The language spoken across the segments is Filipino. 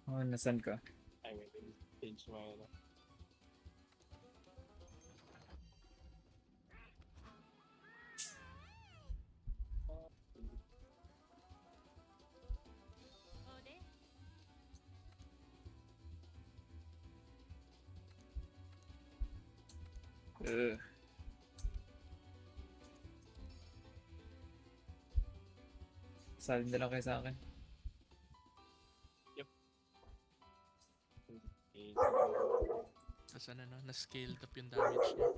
Oh, nasan ka? I mean, change my ano. Ugh. Salin na lang kayo sa akin. Yep. Okay. Kasi ano, na-scaled up yung damage niya.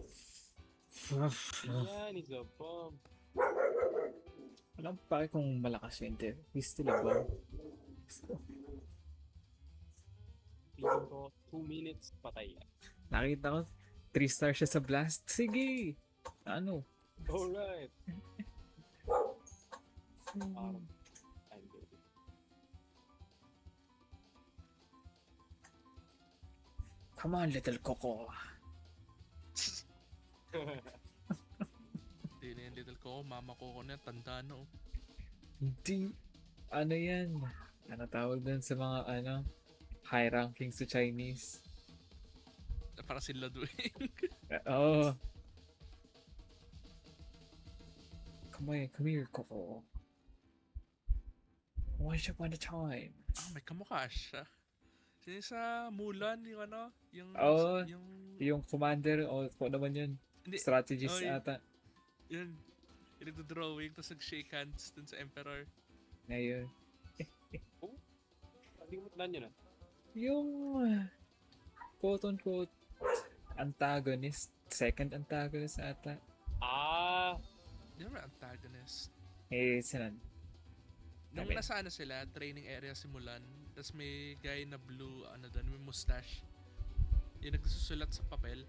Yan is a bomb. Alam pa kung malakas yun. He's still a bomb. Feeling ko 2 minutes patay. Nakita ko, 3 star siya sa blast. Sige! Ano? Alright. I'm good. Come on, little Coco. Hindi na yung little ko, mama ko na, tanda na oh. Hindi. Ano yan? Ano tawag dun sa mga high ranking sa Chinese? Para sila doing. Oh. Come here, Coco. Once upon a time. May kamukha siya. Sino sa Mulan, yung ano? Yung... Oh, yung... yung commander, kung naman yun. Hindi. Strategist yun, ata. yun. Yung nagdo-drawing, tapos nag-shake hands dun sa Emperor. Ngayon. Hindi mo tandaan yun ah. Yung quote-unquote antagonist, second antagonist ata. Ah! Hindi naman antagonist. Sinan. Nung Dami. nasa ano sila, training area simulan, tapos may guy na blue, ano doon, may mustache. Yung nagsusulat sa papel.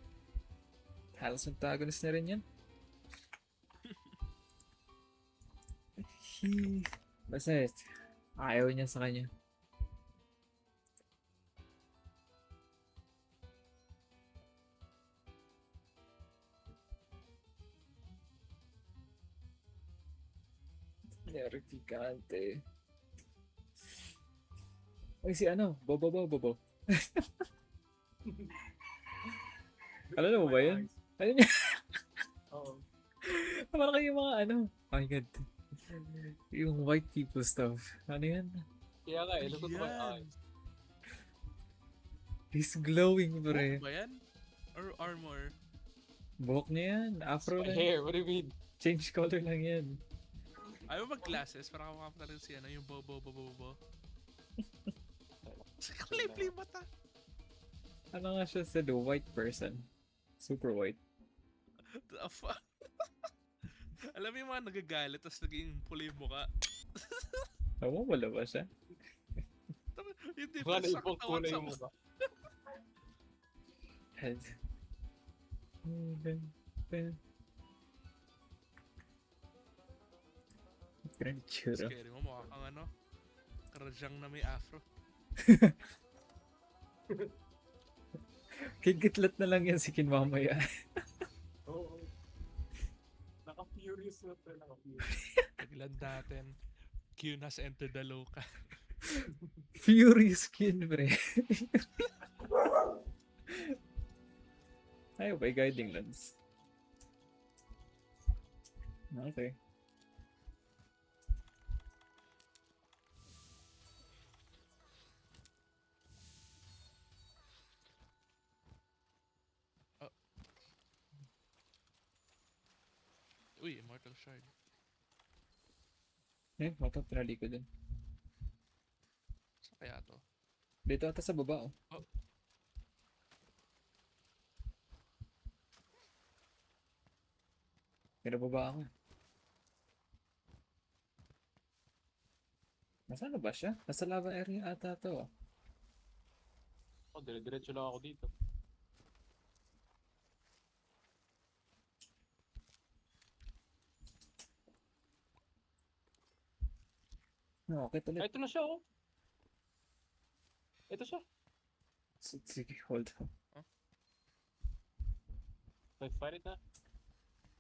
Halos antagonist na rin yan. Basta ayaw niya sa kanya. Nerficante. Uy, si Bobo. Alala mo ba yun? Ano niya? Oo. Parang kayo mga oh my god. Yung white people stuff. Ano yan? Kaya nga eh, lagot ko yung Yan. eyes. He's glowing, pre. Buhok ba yan? Or armor? Buhok niya yan. Afro My lang. hair, what do you mean? Change color lang yan. Ayaw mag-glasses para kamukha pa rin si ano, yung bobo. Kulay-play mata. Ano nga siya sa the white person? Super white. The fuck? Alam mo yung mga nagagalit tapos naging pula yung mukha? Alam mo, wala ba siya? Yung Baka difference sa na-evoke ko katawan na sa yung mukha. Head. Ganun tsura. Scary mo, mukha kang ano, karadyang na may afro. Kikitlat na lang yan si Kin mamaya. Oo. Naka-furious na ito, naka-furious. Taglan natin. Q has entered the local. Fury skin, pre. Ayaw ba guiding lens? Okay. Uy, Immortal Shard. Mata, pinali ko dun. Saan kaya to? Dito ata sa baba, oh. Oh. Pinababa ako. Nasaan na ba siya? Nasa lava area ata to, oh. Oh, dire-diretso lang ako dito. No, okay Ay, ulit. ito na siya oh. Ito siya. Sige, hold on. May fight na.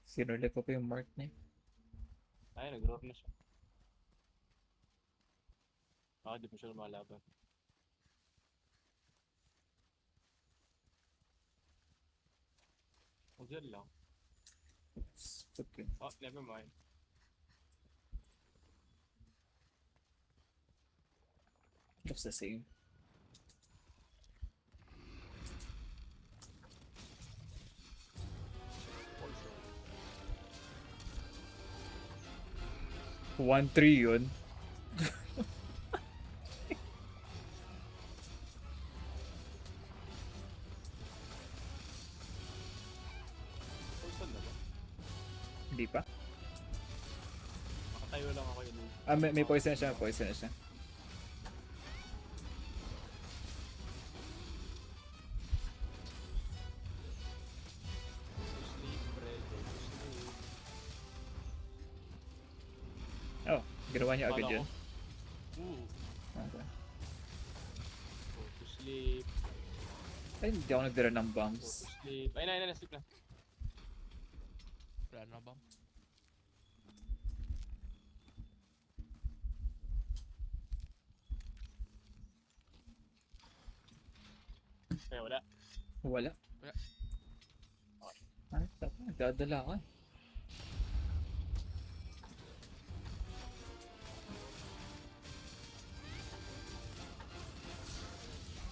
Sinuli ko pa yung mark niya. Ay, nag-roar na siya. Di pa siya lumalaban. Diyan lang. Footprint. Oh, never mind. Looks the same. Poison. 1-3 yun. Poison na ba? Hindi pa. Makatayo lang ako yun. Ah, may poison na siya. Poison na siya. To sleep, bread, to sleep. Oh, ginawa niya agad Bala yun. ko. Ooh. Okay. Go to sleep. Ay, hindi ako nagdala ng Go bombs. to sleep. Ayun na, sleep na. Wala na ba? Kaya wala. Wala. Wala. Ano? Tapos nagdadala ka.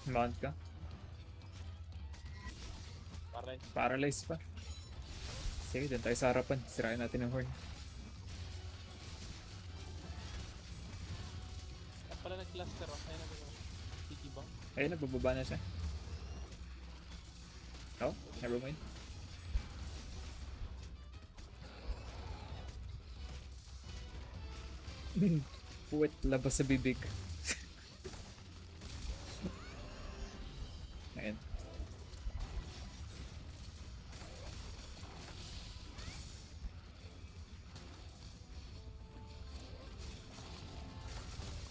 Mount ka. Paray. Paralyzed pa. Sige, dun tayo sa harapan. Sirain natin ang horn. At pala nag-cluster oh. Ayun na ba? Tiki bang? Ayun na, bababa na siya. Oh, never mind. Puwet, labas sa bibig. Ayan.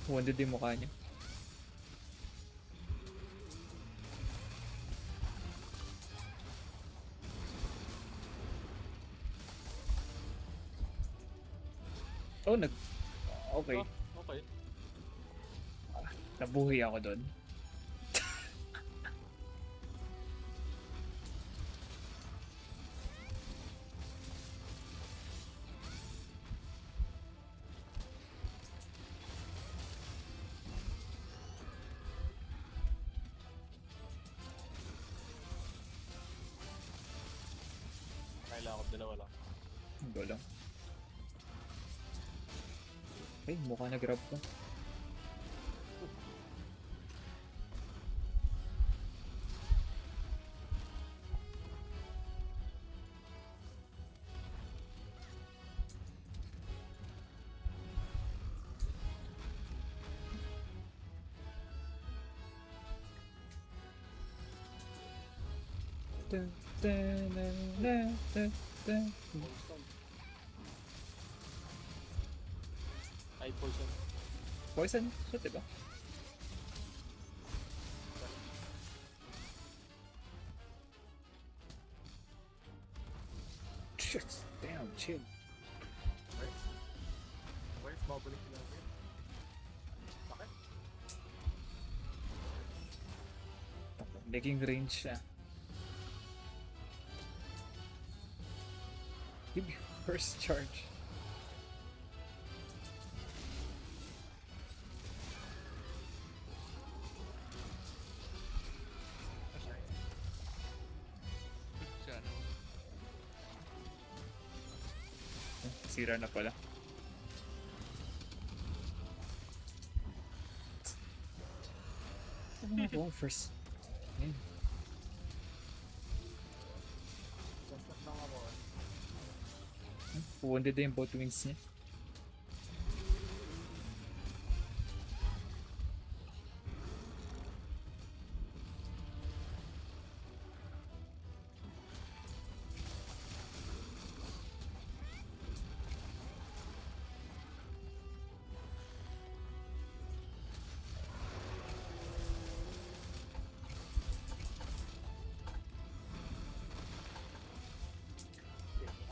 Wounded yung mukha niya. Oh, Okay, Oh, okay. nabuhay ako doon. Kailangan ko dalawa lang. Go lang. Ay, mukha na grab ko. Dun, dun, dun, dun, dun, dun. Poison. Ay, poison. Poison siya, diba? Shit, damn, chill. Wait, mabalik lang ako. Bakit? Naging range siya. Give me first charge. Siya, ano? Sira na pala. Ano ako first? Ayun. Basta lang ako. Wounded na yung both wings niya.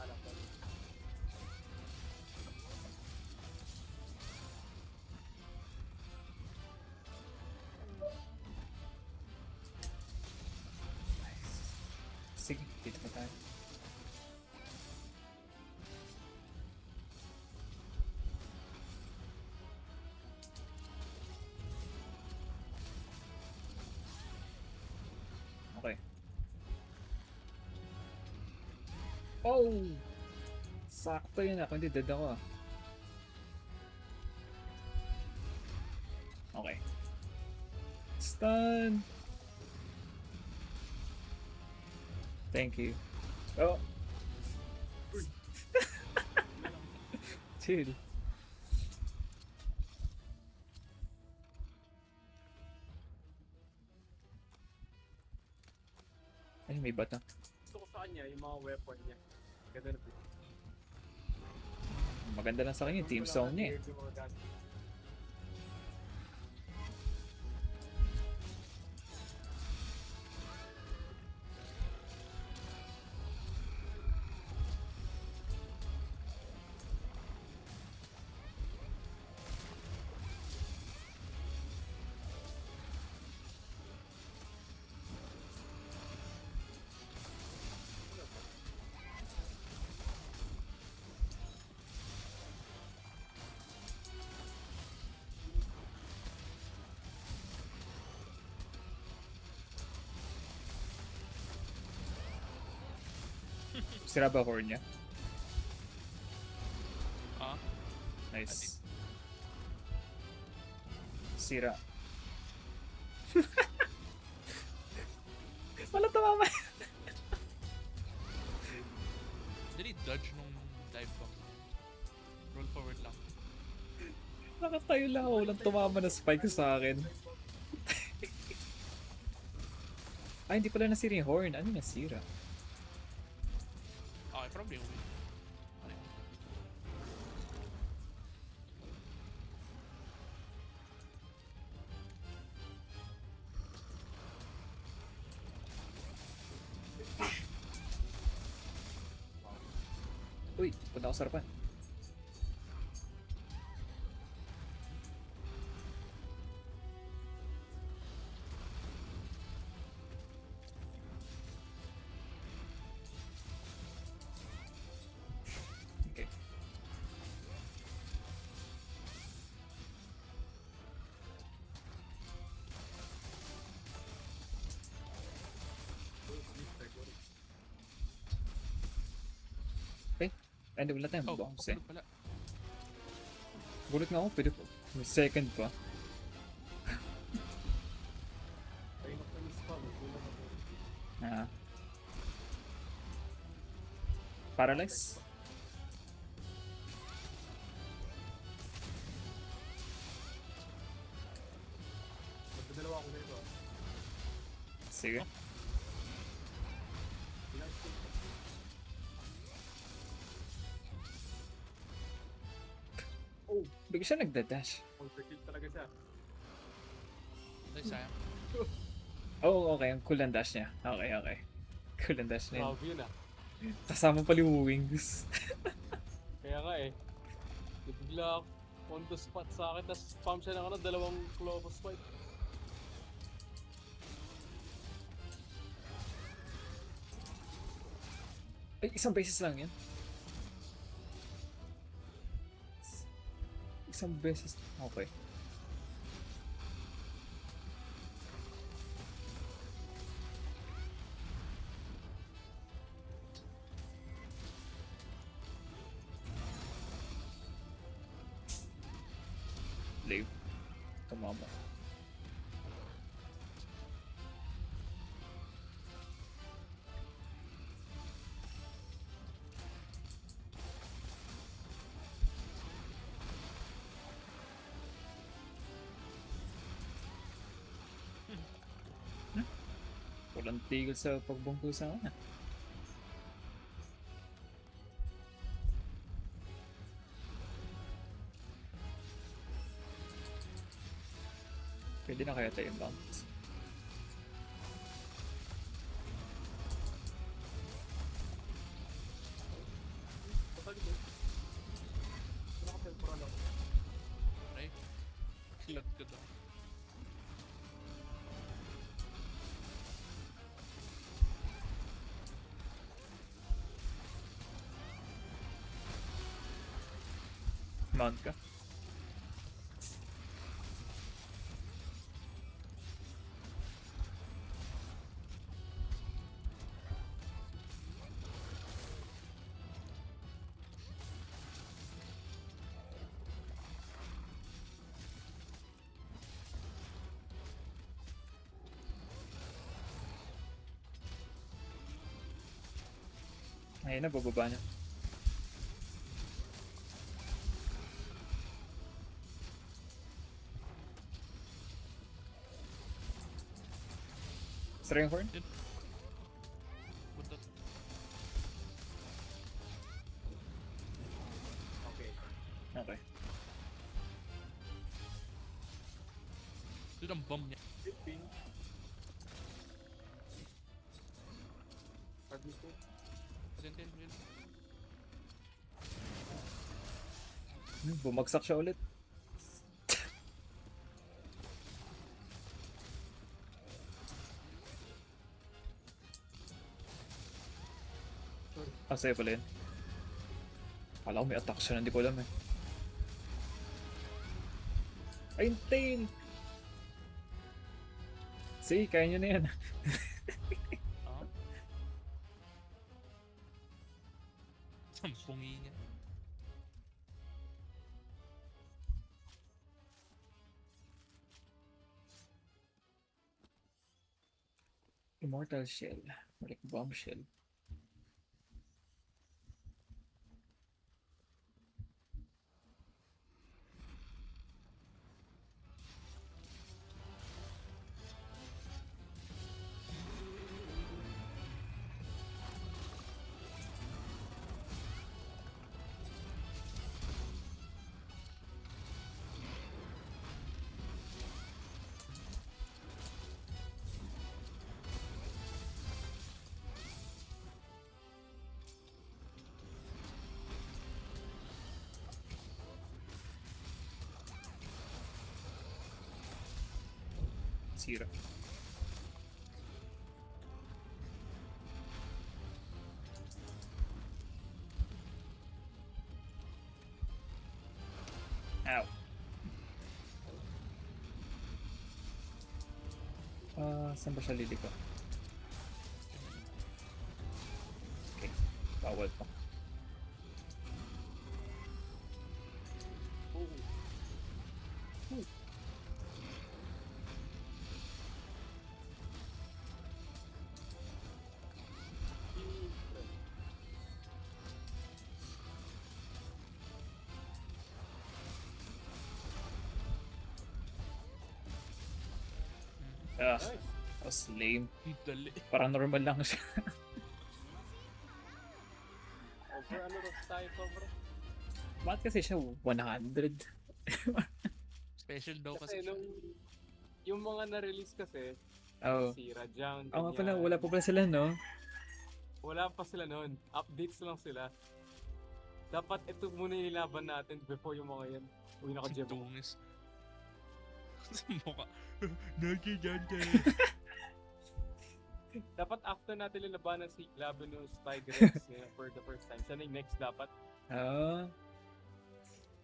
Alam ko. Sige, dito pa tayo. Oh! Sakto yun ako. Hindi, dead ako ah. Okay. Stun! Thank you. Oh! Chill. Ay, may bata. Gusto ko sa kanya yung mga weapon niya. Ganda na. Maganda lang sa kanya yung team song niya eh. Yung mga gadget. Sira ba core niya? Ah, Nice. Sira. Wala tumama. did he dodge nung dive bomb? Roll forward lang. Nakatayo lang ako. Walang tumama na spike sa akin. Ay, hindi pala nasira yung horn. Ano nasira? Okay, probably win. Ano yun? Uy, punta ako sa harapan. Okay. Ay, wala tayong Oh, bombs eh. kapulog pala. Gulat nga ako, pwede po. May second pa. Ayun ako yung spam. Gulat ako. Ah. Paralyze? Magdadalawa ako nito. Sige. Oh, Bigla siya nagda-dash. overkill talaga siya. Ay, sayang. Oh, okay. Ang cool ang dash niya. Okay, okay. Cool ang dash niya. Grabe yun ah. Kasama pala yung wings. Kaya nga eh. Bigla on the spot sa akin, tapos spam siya ng dalawang Clovis fight. Ay, isang beses lang yan. Isang beses. Okay. Leave. Tumama. Walang tigil sa pagbungko sa kanya. Pwede na kaya tayo yung bounce. Total ko. Naka-temporal ako. Ay, kilat ko daw. Mount ka. Ayun na, bababa na. Strengthorn? Buntot. Okay. Okay. Doon ang bomb niya. 15. Sabi ko. Atin, yun. Bumagsak siya ulit. Ah, sa'yo pala yun. Kala ko may attack siya, hindi ko alam eh. Ay, yung tail! See, kaya nyo na yan. Ah? Ang pungi niya. Immortal Shell. Like Bombshell. Sira. Ow. Saan ba siya liliko? Okay, bawal pa. Ah, Nice. that was lame. Dali. Parang normal lang siya. Over ano rin tayo sobra? Bakit kasi siya 100? Special daw kasi Kasi siya. nung yung mga na-release kasi, Oh. si Rajang, Oo nga pala, ganyan. wala pa pala sila, no? Wala pa sila noon. Updates lang sila. Dapat ito muna yung nilaban natin before yung mga yan. Uy, Si naka-jebo. Dungis. Sa mukha. Naki dyan kayo. Dapat after natin nilabanan si Labanus Tigers for the first time. Sana yung next dapat. Ah.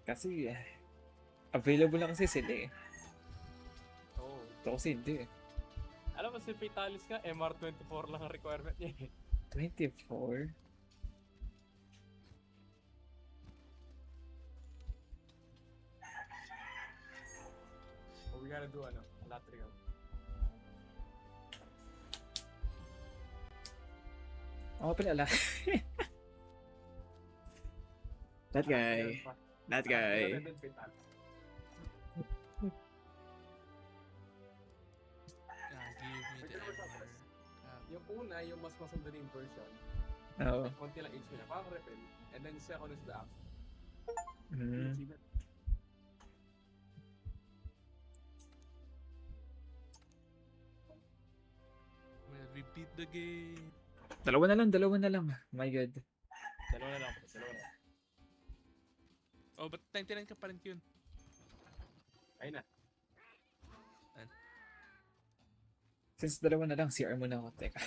Kasi, available na kasi sila eh. Oo. Ito kasi hindi eh. Alam mo si Fatalis ka, MR24 lang ang requirement niya eh. 24? So we gotta do ano, Latrial. Oo pala, ala. That guy. That guy. Ano din Fatalis? Give me the MR. Yung una, yung mas masandaling version, Oo. konti lang HP na, parang refill. And then second is the axe. Mm. Well, we beat the game. Dalawa na lang, dalawa na lang. My God. Dalawa na lang, dalawa na. Oh, but 99 ka pa rin yun. Ayun na. Since dalawa na lang, CR muna ako. Teka.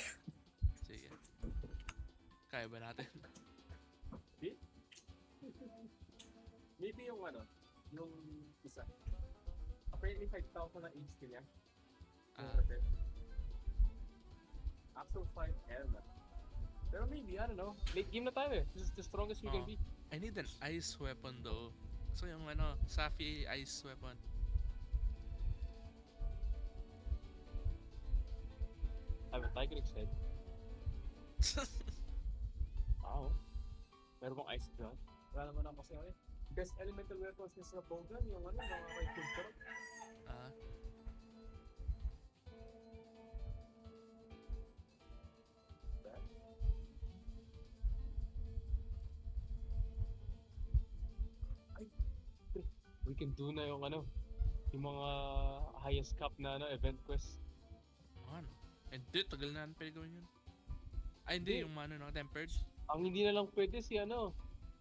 Sige. Kaya ba natin? Maybe yung ano, yung isa. Apparently 5,000 na HP niya. Yung Ah. refill. Axel 5L na. Pero maybe, I don't know. Late game na tayo eh. This is the strongest we can Oo. be. I need an ice weapon though. So yung ano, Safi ice weapon. I have a Tiger Head. Wow. Meron bang ice dyan? Wala naman ako kasi eh. Best elemental weapons niya sa Bogan, yung ano, mga kay food truck. Ah, We can do na yung ano, yung mga highest cap na ano, event quest. ano? Hindi, tagal na natin pwede gawin yun. Ay, hindi, Hindi. yung ano, no, tempered. Ang hindi na lang pwede si ano,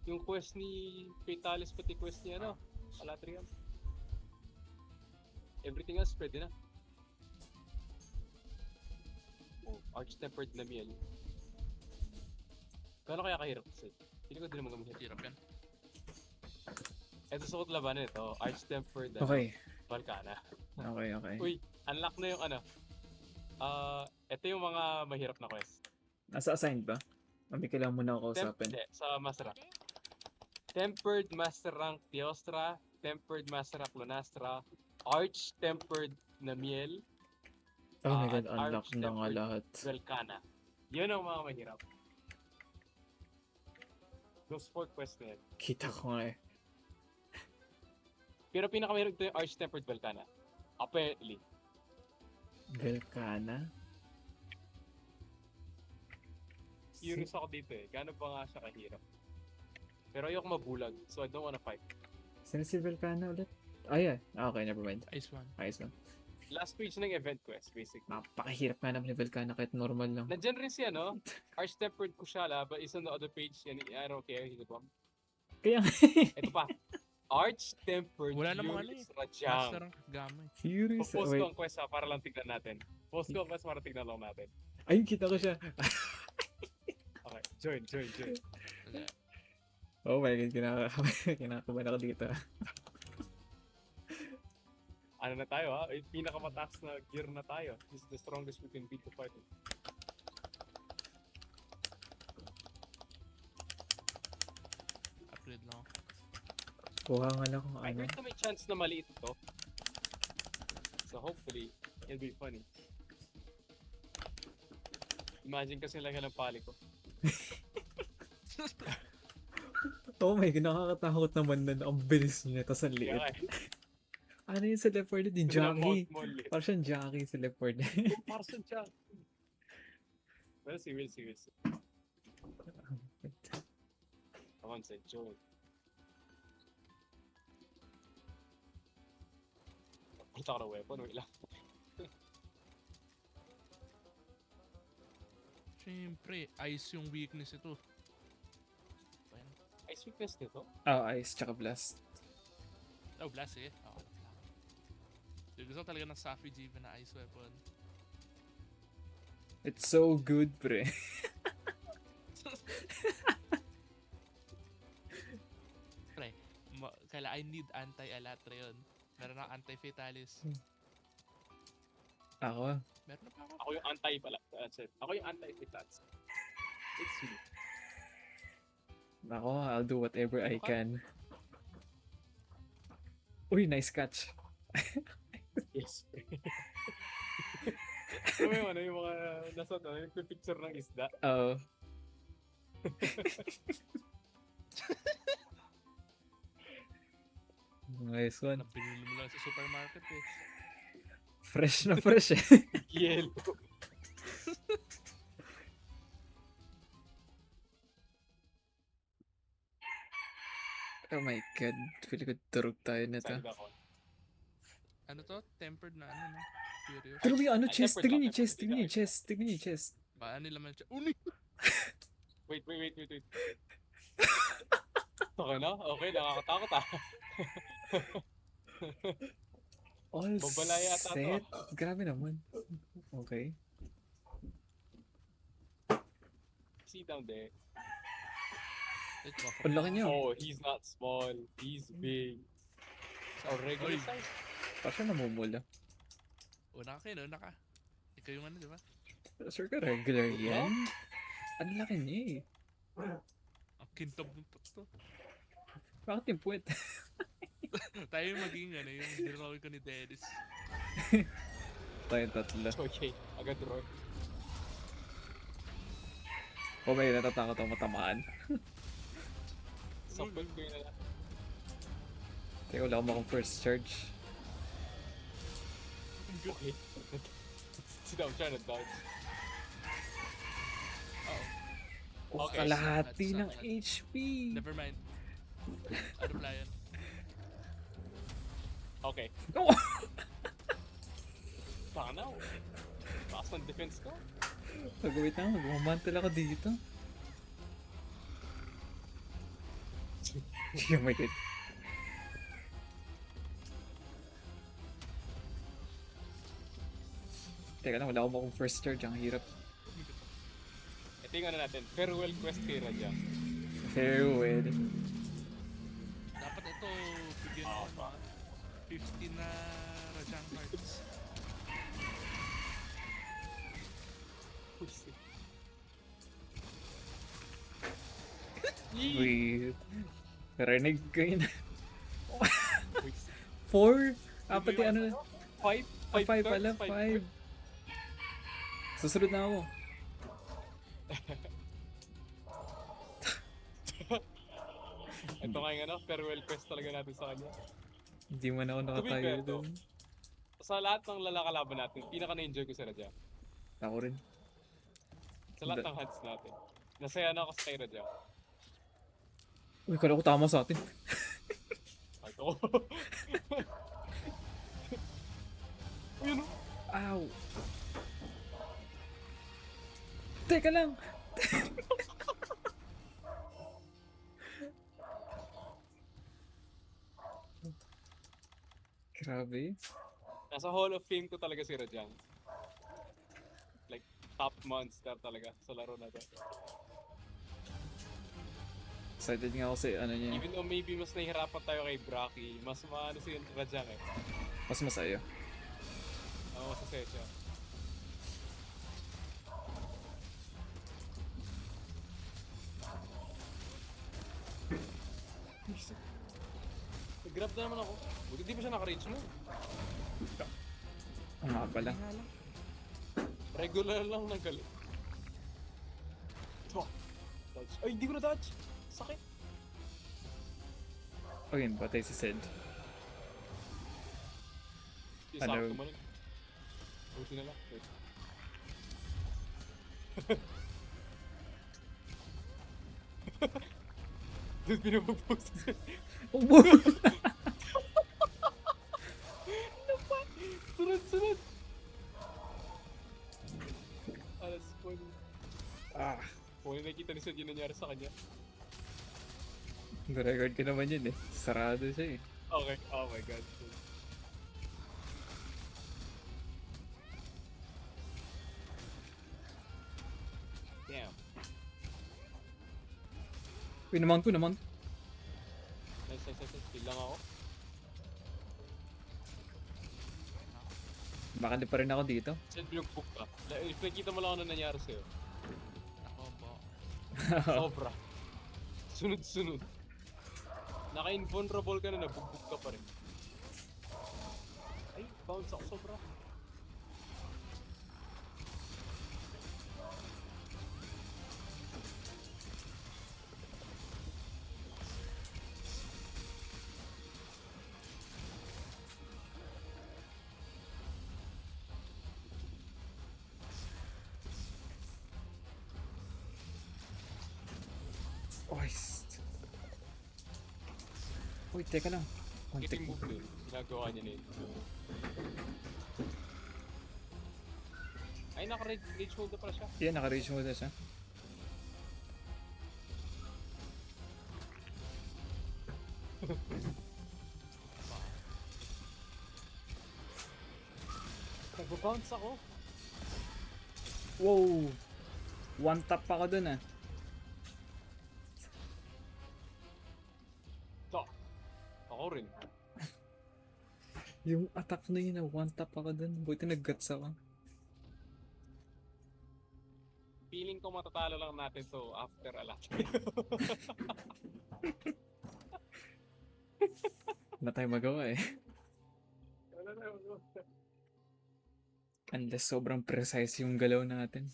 yung quest ni Fatalis pati quest ni ano, Alatrian. Everything else pwede na. Oh, Arch-Tempered na miel. Gano'n kaya kahirap kasi? Hindi ko din naman gamit. Hirap yan. Ito suot labanan ito, Arch-Tempered Okay. Volcana. Okay, okay. Uy, unlock na yung ano. Ito yung mga mahirap na quest. Nasa assigned ba? May kailangan muna ako kausapin. Hindi, sa Master Rank. Tempered Master Rank Teostra, Tempered Master Rank Lunastra, Arch Tempered na Miel, Oh my god, at unlock na nga Arch-Tempered lahat. Volcana. Yun ang mga mahirap. Those 4 quests na yan. Kita ko nga eh. Pero pinakamahirap ito yung Arch Tempered Volcana. Apparently. Velcana? Curious ako dito eh. Gaano ba nga siya kahirap? Pero ayoko mabulag, so I don't wanna fight. Sino si Velcana ulit? Ah, yeah. Ah, okay, never mind. Ice one. Ayos lang. Last page ng event quest, basically. Napakahirap nga naman ni Velcana kahit normal lang. Nandyan rin si ano, Arch Tempered Kushala, but is on the other page and I don't care, he's a bomb. Kaya Ito pa. Arch Tempered Wala namang ano Furious Master Rajang. rank gamay. Furious. Post Wait. ko ang quest ha, para lang tignan natin. Post ko ang quest para tignan lang natin. Ayun, kita ko siya. Okay, join. Wala. Oh my god, kinakabahan ako dito. Ano na tayo ha? Eh, pinakamataas na gear na tayo. This is the strongest we can beat the fight. Upgrade lang ako. Kuha nga lang kung I ano. heard na may chance na maliit ito. So hopefully, it'll be funny. Imagine kasi lang ng pali ko. Oh my god, nakakatakot naman na ang bilis niya, tapos ang liit. Kaya eh. Ano yun sa Leopard din? Jockey. Small liit. Parang siyang jockey sa Leopard. Parson siya. We'll see. Come on, say join. Punta ka na weapon, wait lang. Siyempre, ice yung weakness ito. Ayan. Ice weakness nito? Oh, ice tsaka blast. Oh, blast eh. Oo. Yung gusto ko talaga ng Safi Jiva na ice weapon. It's so good, pre. Pre, I need anti-alatra yun. Meron ng anti-fatalis. Ako? Meron na pa ako. Ako yung anti pala. That's it. Ako yung anti-fitats. It's me. Ako, I'll do whatever I Okay. can. Uy, nice catch. Yes. Ano yung ano, yung mga nasa nagpipicture ng isda. Oo. Nice one. Nabinili mo lang sa supermarket eh. Fresh na fresh eh. Yellow. Oh my god. Pili ko durog tayo nito. Saan ba ako? Ano to? Tempered na ano no? Furious. Pero may ano, Ay, chest. tempered Tignan lang, niyo, chest. tempered Tignan niyo, lang. chest. Tignan niyo, chest. Baka nila man siya. Uni! Wait. Okay na? Okay, nakakatakot ah. All Babala yata to. set. Grabe naman. Okay. See down there. Ito ako. Ang laki niya. Oh, he's not small. He's big. Or regular Oy. size. Parang siya namumula. Una ka kayo, una ka. Ikaw yung ano, di ba? Sure ka regular yan? Ang laki niya eh. Ang kintab ng puto. Bakit yung puwet? Tayo yung maging ano, yung heroic ko ni Dennis. Tayong tatlo. Okay, agad draw. Oh my god, natatakot ako matamaan. Support ko yun na lang. Teka, wala akong makong first charge. Okay. Sit down, try to dodge. Oh, Okay. Kalahati Sad, ng sad. HP. never mind. Ano pala yun? Okay. Oh! Baka na. Taas ng defense ko. Pag-wait na, magmamantal ako dito. Oh my god. Teka lang, wala akong makong first charge. Ang hirap. Ito yung ano natin. Farewell quest kay Raja. Farewell. Dapat ito, bigyan mo ng mga 50 na Rajang cards. Wait. Narinig ko yun. Wait. 4? Pati ano na. 5? 5 pala, 5. Susunod na ako. Ito nga yung ano, farewell quest talaga natin sa kanya. Hindi man ako fair, nakatayo though. dun. Sa lahat ng lalakalaban natin, pinaka na-enjoy ko si Raja. Ako rin. Sa lahat ng hands natin. Nasaya na ako sa kay Raja. Uy, kala ko tama sa atin. Kahit ako. Ayun o. Ow! Teka lang! Grabe. Nasa Hall of Fame ko talaga si Rajang. Like, top monster talaga sa laro na to. Excited nga ako sa ano niya. Even though maybe mas nahihirapan tayo kay Braki, mas maano si Rajang eh. Mas masaya. Oo, masasaya siya. Nag-grab na naman ako. Buti di pa siya naka-reach mo. Ang nga pala. Regular lang na galit. Dodge. Ay, hindi ko na dodge. Sakit. Okay, patay si Zed. Yung Ano? sakto mo nun. Buti na lang. Wait. Doon pinapag-post siya. Oh, Sunod! Alas, funny. ah, Kung nakikita ni Seth yung nangyari sa kanya. record ko naman yun eh. Sarado siya eh. Okay, oh my god. Damn. Uy, naman ko, naman. Nice. Kill lang ako. Baka di pa rin ako dito. Send mo yung book ka. If nakita mo lang ano nangyari sa'yo. Ako po. Sobra. Sunod-sunod. Naka-invulnerable ka na, nabugbog ka pa rin. Ay, bounce ako sobra. Uy, teka lang. Kontik. Kiting move din. Ginagawa niya na yun. Ay, naka-rage hold na pala siya. Yan, naka-reach mo na siya. Nag-bounce ako. Wow! One tap ako dun ah. So, ako rin. Yung attack na yun, one tap ako dun. Buti nag-guts ako. Feeling ko matatalo lang natin to after a lot. Wala tayong magawa eh. Wala na yun. Unless sobrang precise yung galaw natin.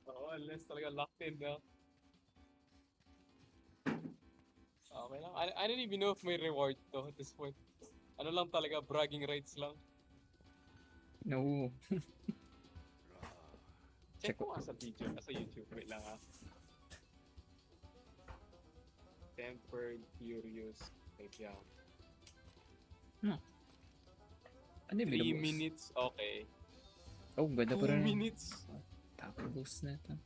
Oo, unless talaga locked in na. Okay lang. I don't even know if may reward to at this point. Ano lang talaga, bragging rights lang. No. Check Check ko nga sa video, sa YouTube. Wait lang ha. Tempered, Furious. Wait yan. Ano yung 3 binubos? minutes, okay. Oh, ganda 2 pa rin. minutes. Tapos na ito.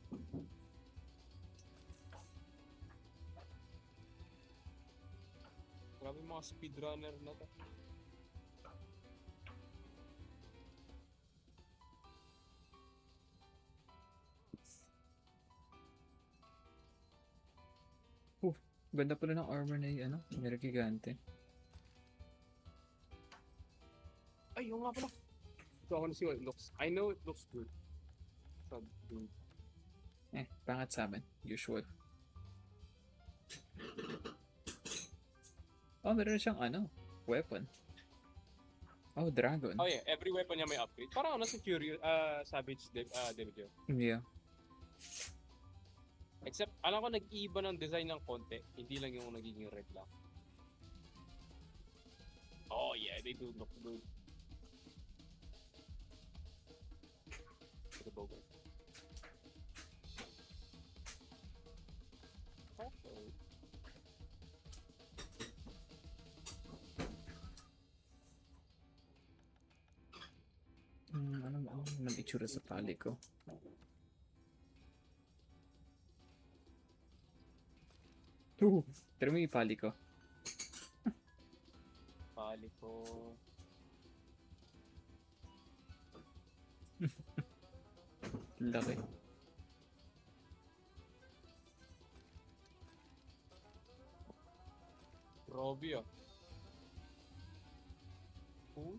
Grabe mga speedrunner na to. Ganda pa rin ng armor na yung ano, Gigante. Ay, yung nga pala. So, I wanna see what it looks. I know it looks good. So, good. Pangat sa amin. Usual. Oh, meron siyang ano, weapon. Oh, dragon. Oh yeah, every weapon niya may upgrade. Parang ano si Furious, Savage Devil. Yeah. Except, alam ko nag-iiba ng design ng konti. Hindi lang yung nagiging red lang. Oh yeah, they do look good. The bow. Okay. Ano naman itsura sa pali ko? Pero may pali ko. Pali ko. Laki. Robbie ah. Cool.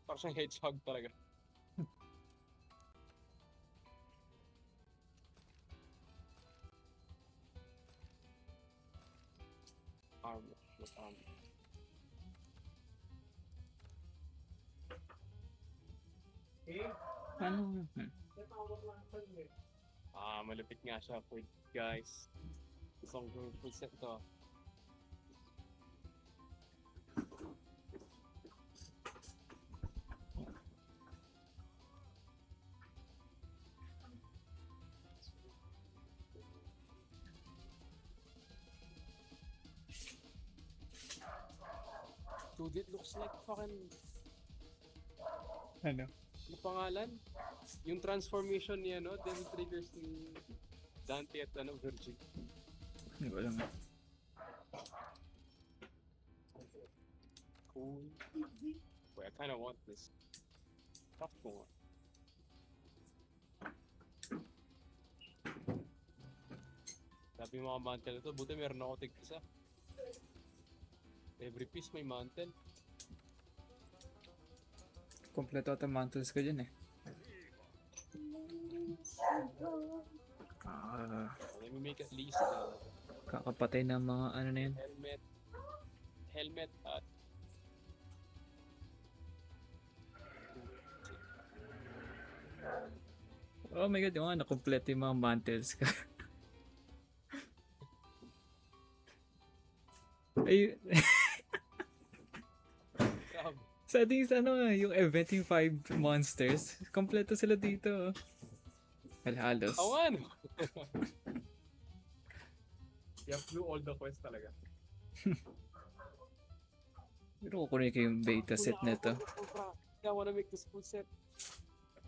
Parang siyang hedgehog talaga. Armor. What armor? Ano? Malapit nga siya for guys. Isang full set to. Dude, it looks like fucking... Ano? Ano pangalan? Yung transformation niya, no? Devil Triggers ni Dante at ano, Virgil. Hindi ko alam. Cool. Wait, I kinda want this. Tough ko nga. Sabi yung mga mantle na to, buti meron ako tig-isa. Every piece may mantle. Kompleto ata mantles ko dyan eh. Let me make at least Kakapatay ng mga ano na yun. helmet at Oh my god, yung mga nakompleto yung mga mantles ka. Ay, grabe. sa ating ano, yung eventing 5 monsters, kompleto sila dito. Halos. Oo nga no. You have to do all the quests talaga. Pero kukunin ko yung beta set na to. I wanna make this full set.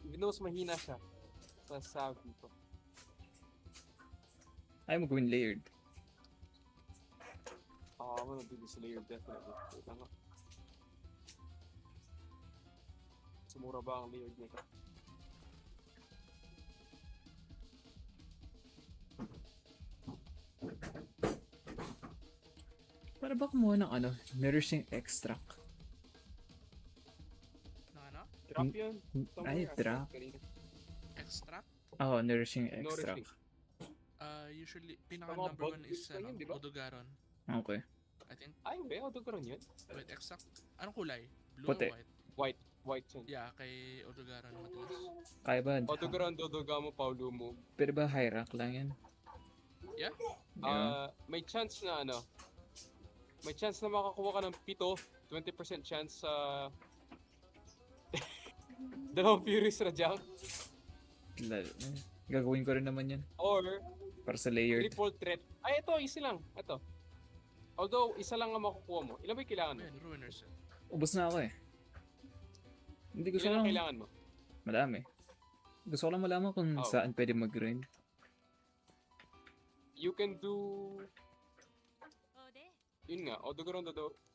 Even though mas mahina siya. Sa sabi ko. Ayaw mo gawin layered. I'm gonna do this layer definitely. Wait lang nga. Sumura ba ang layered nito? Para ba kumuha ng ano, nourishing extract? Na ano? Drop yun. Ay, drop. Extract? Oh, nourishing extract. Nourishing. Usually, Tama, pinaka number bug one is juice lang yun, di ba? Odogaron. Okay. I think. Ay, hindi. Odogaron yun. Wait, exact. Anong kulay? Blue Puti. or white? White. White yun. Yeah, kay Odogaron madalas. Kaya ba? Odogaron, Dodogamo, Paulumo. Pero ba high rank lang yan? Yeah? Yeah. May chance na ano. May chance na makakuha ka ng 20% chance sa... dalawang Furious Rajang. Gagawin ko rin naman yan. Or Para sa layered. triple threat. Ay, ito. Easy lang. Ito. Although, isa lang ang makukuha mo. Ilan ba yung kailangan mo? Ayan, Ruiner set. Ubus na ako eh. Hindi gusto ko Ilan ang lang. kailangan mo? Madami. Gusto ko lang malaman kung Oh. saan pwede mag-grind. You can do... Yun nga. Odogaron,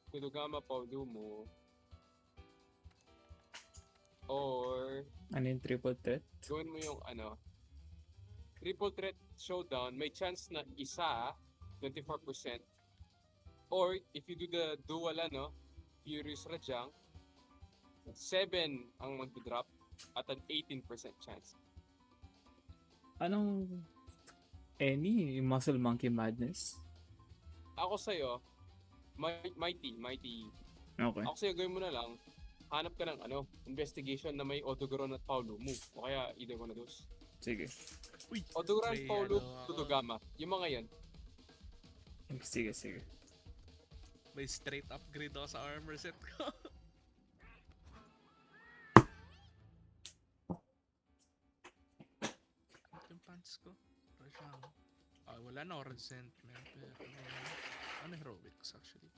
Dodogama, Paulumo. Or... Ano yung triple threat? gawin mo yung ano, triple threat showdown, may chance na isa, 24%. Or, if you do the dual ano, Furious Rajang, 7 ang mag-drop at an 18% chance. Anong any Muscle Monkey Madness? Ako sa'yo, Mighty. Okay. Ako sa'yo, gawin mo na lang, hanap ka ng ano, investigation na may Odogaron at Paulumo. O kaya, either one of those. Sige. Uy! Odogaron, May Paulumo, ano ako. Dodogama. Yung mga yan. Sige. May straight upgrade ako sa armor set ko. Yung pants ko. Rajang. Wala na ako resentment. Pero... ano heroics actually?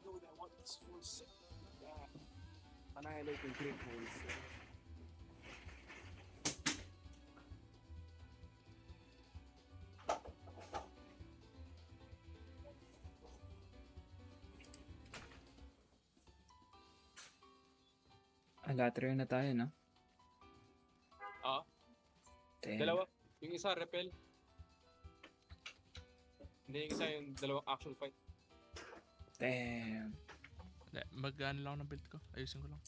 No, I want this full set. Yeah. Annihilating great holes. Alatria na tayo, no? Ah, Damn. dalawa. Yung isa, repel. Hindi, yung isa yung dalawang actual fight. Damn. Hindi, mag-ano lang ako ng build ko. Ayusin ko lang.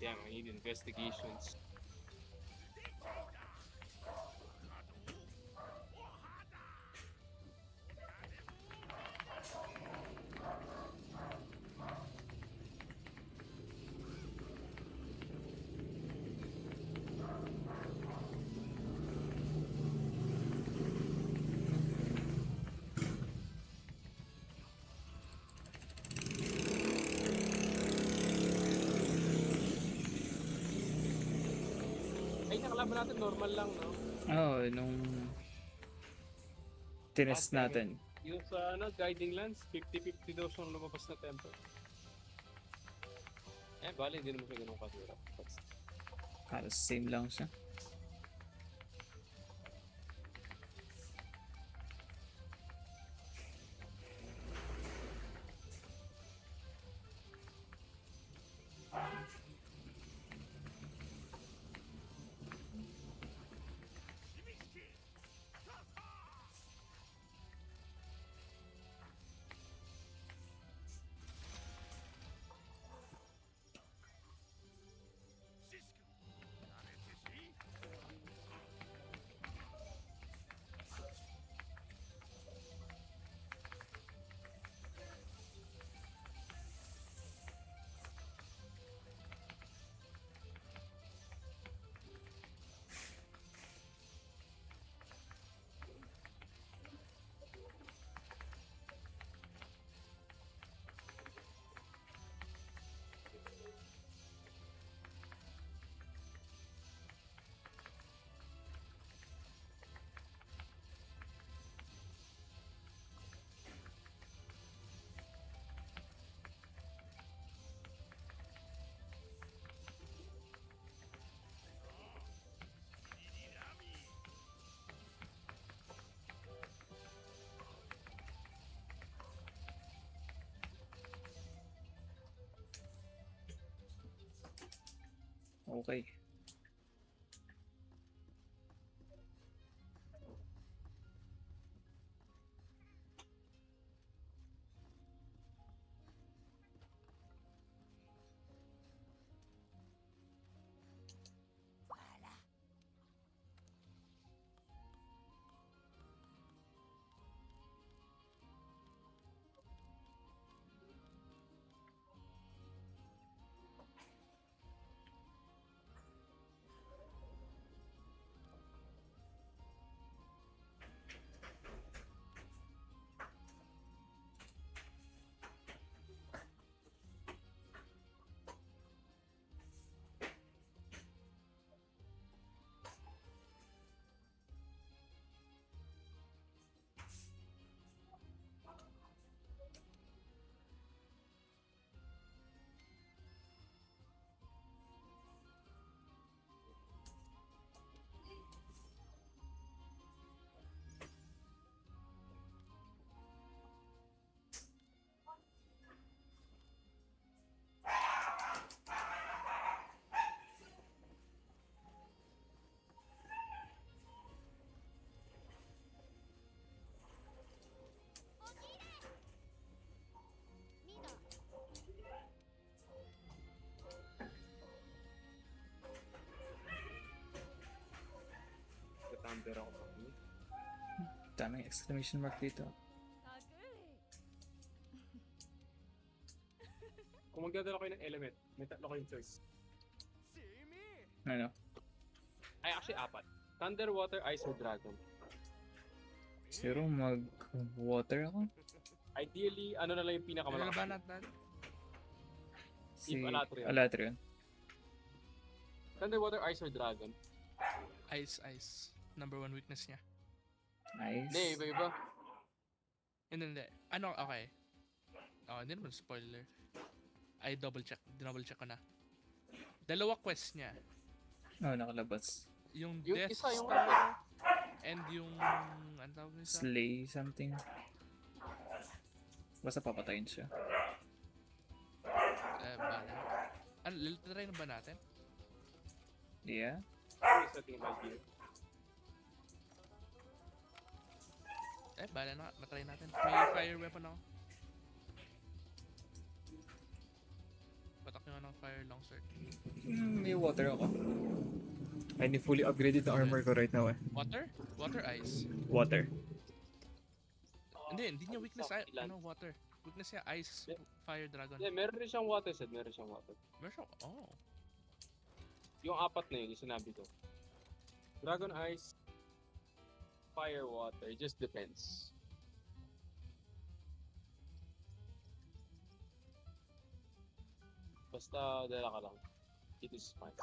Damn, I need investigations. Ay, nakalaban natin normal lang, no? Oo, nung tinest Okay. natin. Yung sa ano, Guiding Lands, 50-50 daw siyang lumabas na tempo. Bali, hindi naman siya ganun kasura. Halos same lang siya. Okay. Thunder ako sa akin. Daming exclamation mark dito. Kung magdadala kayo ng element, may tatlo kayong choice. Ano? Ay, actually, apat. Thunder, Water, Ice, or Dragon. Siguro mag-water ako? Ideally, ano na lang yung Ano pinakamalakas. ba natin? Si Alatreon. Alatreon. Thunder, Water, Ice, or Dragon. Ice, ice. Number 1 weakness niya. Nice. Hindi, iba-iba. Hindi. Ano, okay. Oh, hindi naman spoiler. I double check ko na. Dalawa quest niya. Oh, nakalabas. Yung Yung Death isa, yung Star and yung ano tawag nito? Slay something. Basta papatayin siya. Bala. Ano, try na ba natin? Yeah. Ano yung setting about here? Bala na. Matry natin. May fire weapon ako. Patak nyo ng fire longsword. May water ako. I need fully upgraded the armor ko right now eh. Water? Water, ice. Water. Hindi niya weakness. Ilan? Ano, water. Weakness niya, ice, Yeah. fire, dragon. Yeah, meron rin siyang water set. Meron siyang water. Meron siya, oh. Yung apat na yun, yung sinabi ko. Dragon, Ice, Fire, Water. It just depends. Basta dala ka lang. It is fine.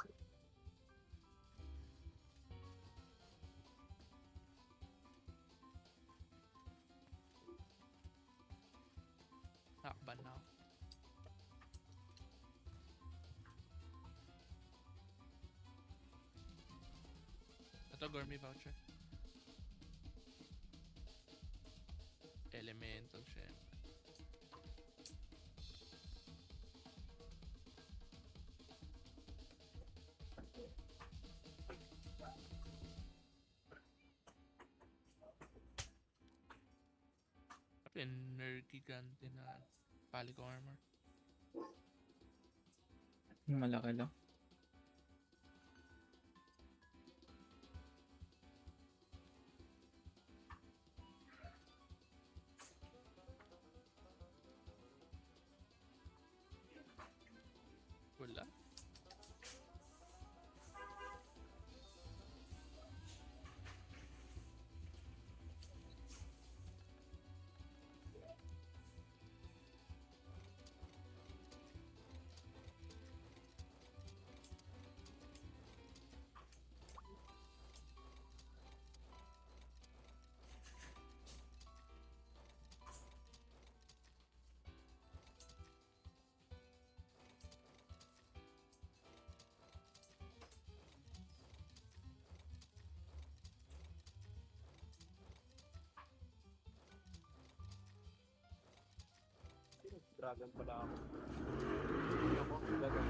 Nakakban na ako. Ito, gourmet voucher. Elemental, syempre. Apa yung Nergigante na Palico armor? Malaki lang. Wala. Dragon pala ako. Hindi ako, Dragon.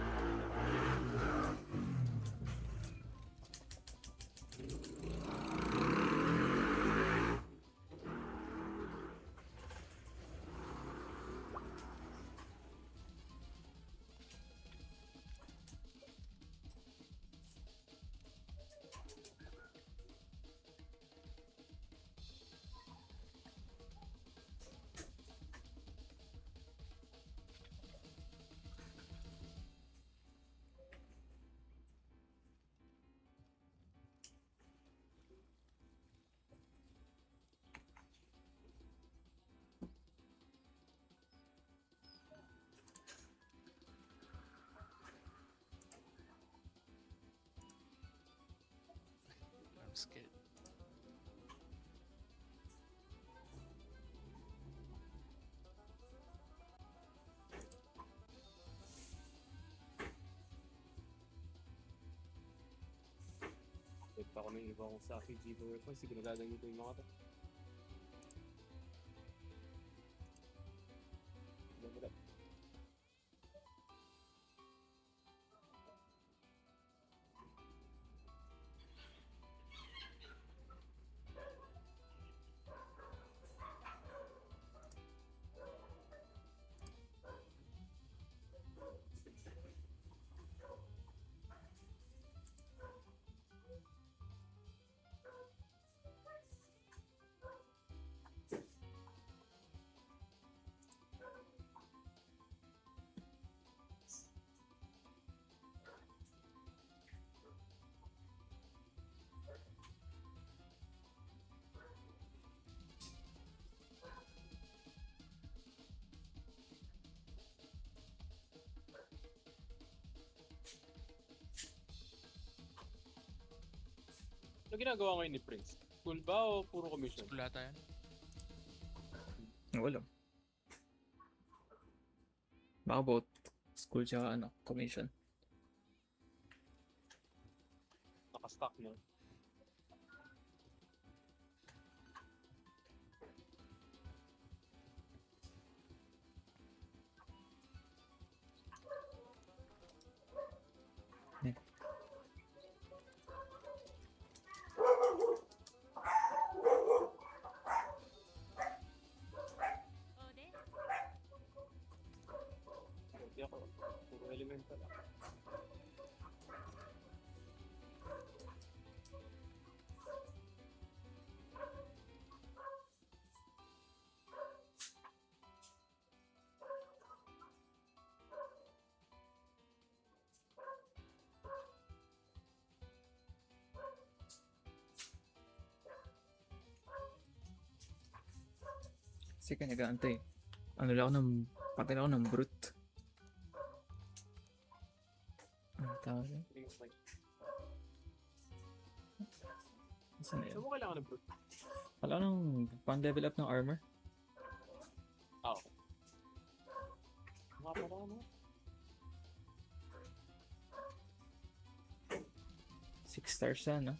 scared. Wait pa ako ng iba kong sa aking G4 ko. Siguro gaganito yung mga to. Wala. Ano ginagawa ngayon ni Prince? School ba o puro commission? School ata yan. Wala. Baka both school tsaka ano, commission. Nakastock na. Hindi ako. Puro elemental. Kasi kaya nag-aantay. Ano lang ako ng, pati lang ako ng brute. Ano tawag yun? Saan na So yun? mo kailangan ng brute? Wala ko ng pan-level up ng armor. Ah, okay. Mga pala ano? 6 stars siya, no?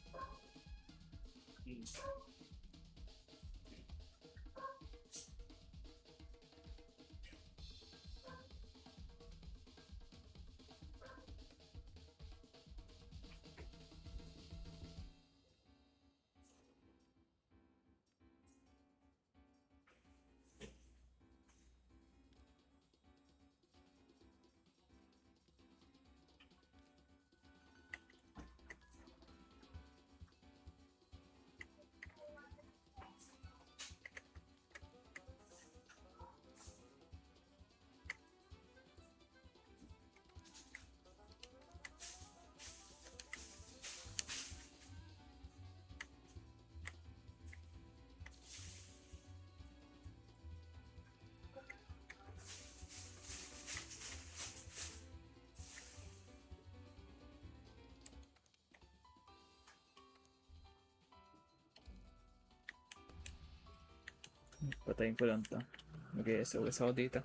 Patayin ko lang to. Mag-SOS ako dito.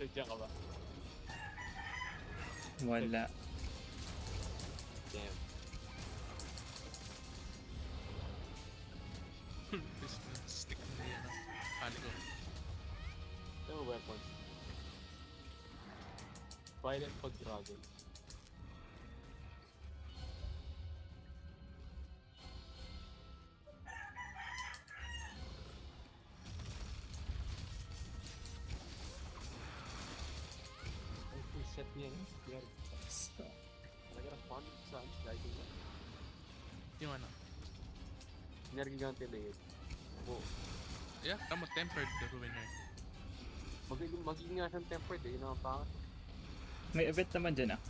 Sadya ka ba? Wala. Damn. Stick na yan. Ano ko? No weapon. Violent pag dragon. Ang full set niya eh. Yan. So, Talaga na fun saan? Guiding na. Yung ano? Nergigante na yun. Oo. Yeah, tama, tempered the ruiner. Magiging nga siyang tempered eh. Yun ang pangat. may event naman dyan ah.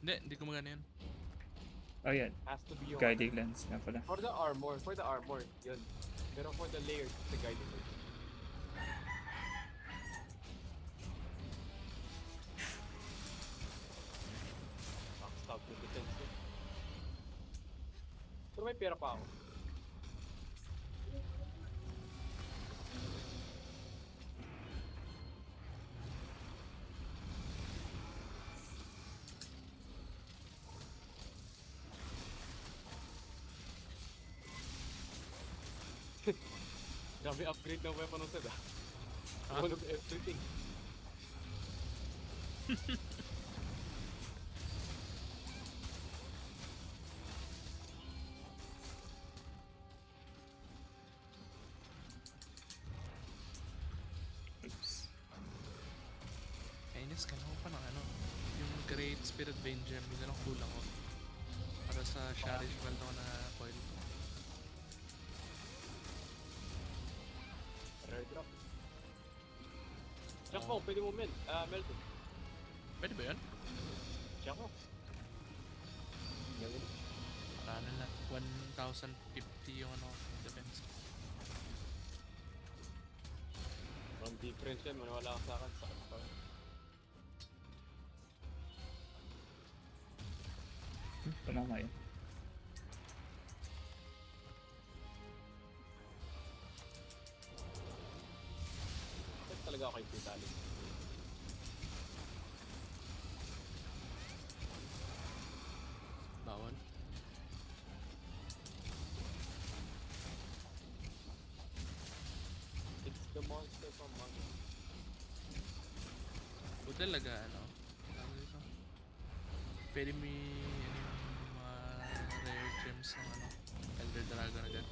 Hindi ko magana yun. Oh yan, Has to be yung... guiding lens nga pala. For the armor. Yun. Pero for the layers, it's the guiding lens. Backstab yung defense yun. Pero may pera pa ako. Grabe upgrade ng weapon ng Sed ah. Ah. All of everything. Oops. Kainis ka pa ng ano. Yung Great Spirit Vein Gem, yun na lang kulang ko. Para sa Sharish Belt ako na coil. Rare drop. Check mo, pwede mo melt. Melted. Pwede ba yun? Check mo. Gawin. Para ano lang, 1,050 yung ano, defense. Walang difference yan, maniwala ka sa akin. Sakit pa. Tumama yun. Sakit talaga ako kay Vitalis. Bawal. It's the monster from Monster. O talaga, ano, tawag dito. Pwede may, ano yung mga rare gems ng ano, Elder Dragon agad.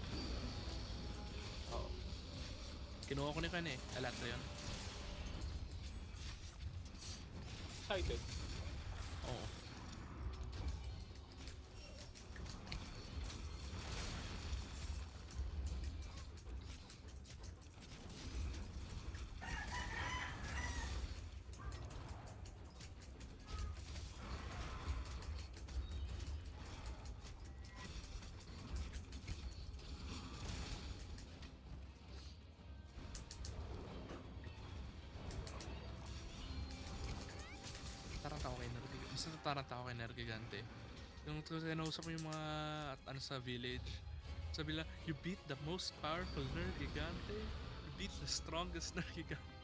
Oo. Kinuha ko ni Kan eh, Alatra yun. Excited. Oo. Taranta ako kay Nergigante. Basta taranta ako kay Nergigante. Yung kinausap mo yung mga ano sa village. Sabi lang, you beat the most powerful Nergigante. You beat the strongest Nergigante.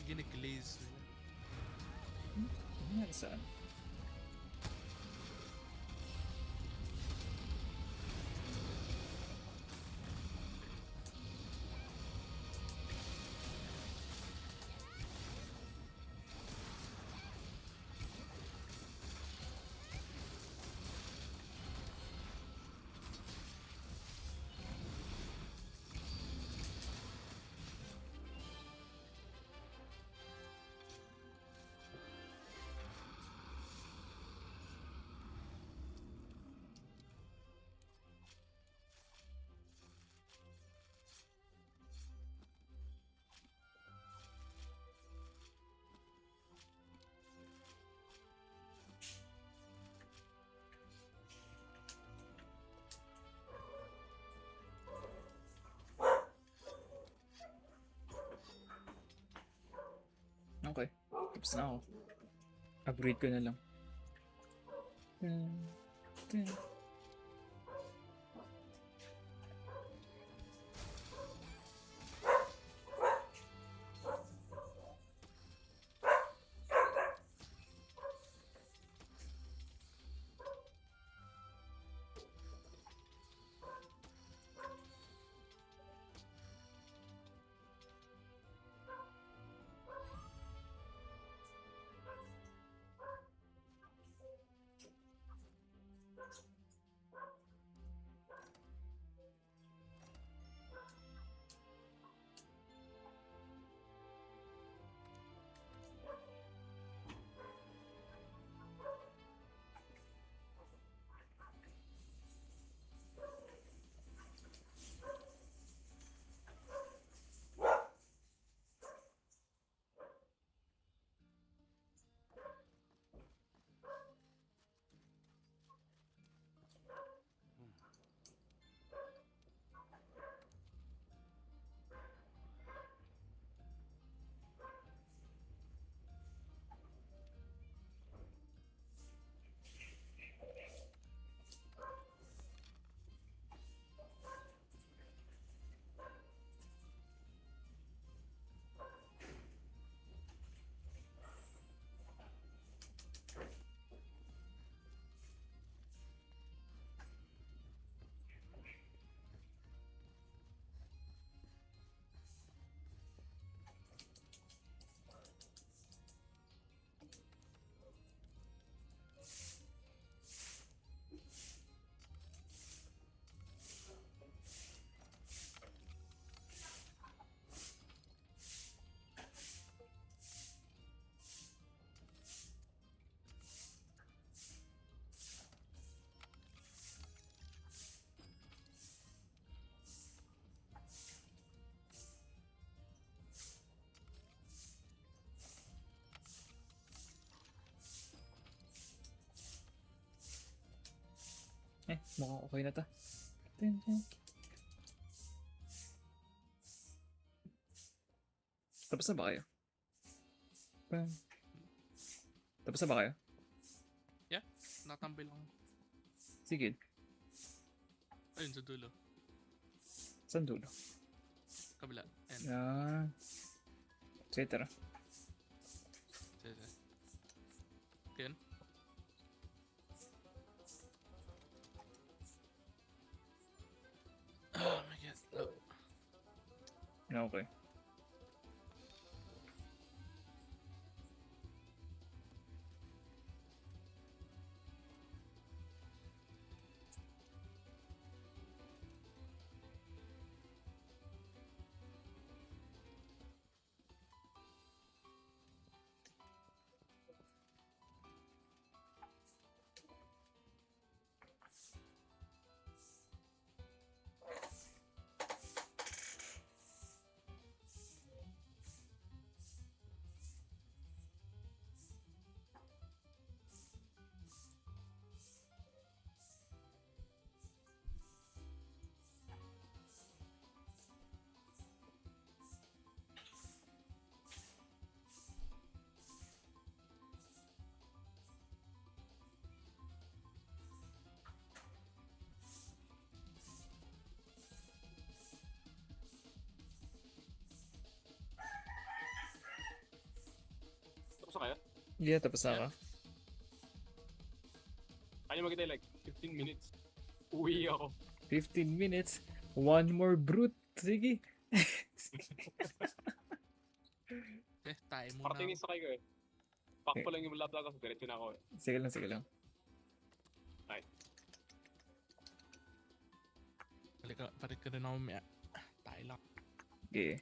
Giniglaze nila. Yan saan? Okay. Tapos na ako. Upgrade ko na lang. Dun, dun. Mukhang okay na to. Tapos na ba kayo? Tapos na ba kayo? Natambay lang. Sige. Ayun, sa dulo. Saan dulo? Kabila. Ayan. Sige, tara. Sige. Ayan. Oh my god. Oh. Okay. Tapos na kayo? Yeah, tapos na ka. Kaya magkita like 15 minutes. Uwi ako. 15 minutes. One more brute. Sige. Tayo muna. Parating sa kayo eh. Pack ko lang yung laptop ko. Diretso na ako eh. Sige lang, sige lang. Balik ka rin ako mamaya. Tayo lang. Okay.